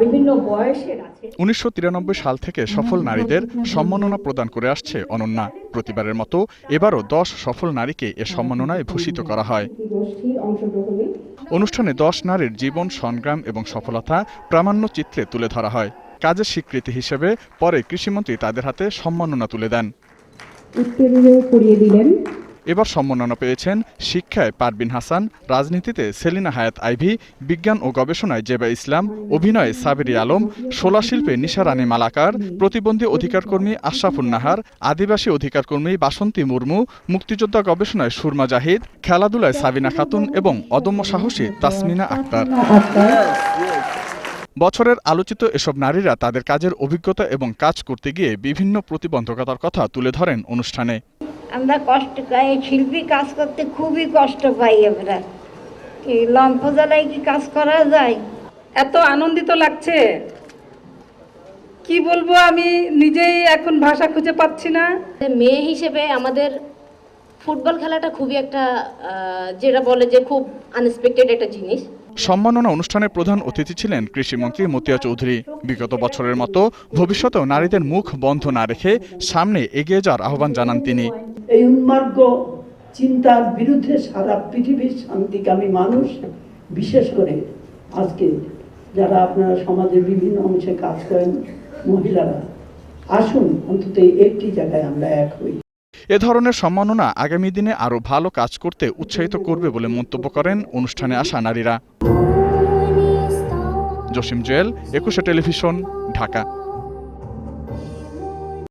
বিভিন্ন বয়সের আছে। 1993 সাল থেকে সফল নারীদের সম্মাননা প্রদান করে আসছে অনন্যা। প্রতিবারের মতো এবারও 10 সফল নারীকে এ সম্মাননায় ভূষিত করা হয়। অনুষ্ঠানে 10 নারীর জীবন সংগ্রাম এবং সফলতা প্রামাণ্য চিত্রে তুলে ধরা হয়। কাজের স্বীকৃতি হিসেবে পরে কৃষিমন্ত্রী তাদের হাতে সম্মাননা তুলে দেন। এবার সম্মাননা পেয়েছেন শিক্ষায় পারবিন হাসান, রাজনীতিতে সেলিনা হায়াত আইভি, বিজ্ঞান ও গবেষণায় জেবা ইসলাম, অভিনয়ে সাবেরি আলম, শোলা শিল্পে নিশা রানী মালাকার, প্রতিবন্ধী অধিকারকর্মী আশরাফুন নাহার, আদিবাসী অধিকারকর্মী বাসন্তী মুর্মু, মুক্তিযোদ্ধা গবেষণায় সুরমা জাহিদ, খেলাধুলায় সাবিনা খাতুন এবং অদম্য সাহসী তাসমিনা আক্তার। বছরের আলোচিত এসব নারীরা তাদের কাজের অভিজ্ঞতা এবং কাজ করতে গিয়ে বিভিন্ন প্রতিবন্ধকতার কথা তুলে ধরেন অনুষ্ঠানে। আমরা কষ্ট পাই, শিল্পী কাজ করতে খুবই কষ্ট পাই। আমরা এই লম্ফ জ্বালায় কি কাজ করা যায়? এত আনন্দিত লাগছে, কি বলবো, আমি নিজেই এখন ভাষা খুঁজে পাচ্ছি না। মেয়ে হিসেবে আমাদের ফুটবল খেলাটা খুবই একটা যেটা বলে যে খুব আনএক্সপেক্টেড একটা জিনিস। সম্মাননা অনুষ্ঠানে প্রধান অতিথি ছিলেন কৃষিমন্ত্রী মতিয়া চৌধুরী। বিগত বছরের মতো ভবিষ্যতেও নারীদের মুখ বন্ধ না রেখে সামনে এগিয়ে যাওয়ার আহ্বান জানান তিনি। এই উন্মার্গ চিন্তার বিরুদ্ধে সারা পৃথিবীর শান্তিকামী মানুষ, বিশেষ করে আজকে যারা আপনারা সমাজের বিভিন্ন অংশে কাজ করেন মহিলারা, আসুন অন্তত একটি জায়গায় আমরা এক হই। এ ধরনের সম্মাননা আগামী দিনে আরও ভালো কাজ করতে উৎসাহিত করবে বলে মন্তব্য করেন অনুষ্ঠানে আসা নারীরা। জসিম জুয়েল, 21 টেলিভিশন, ঢাকা।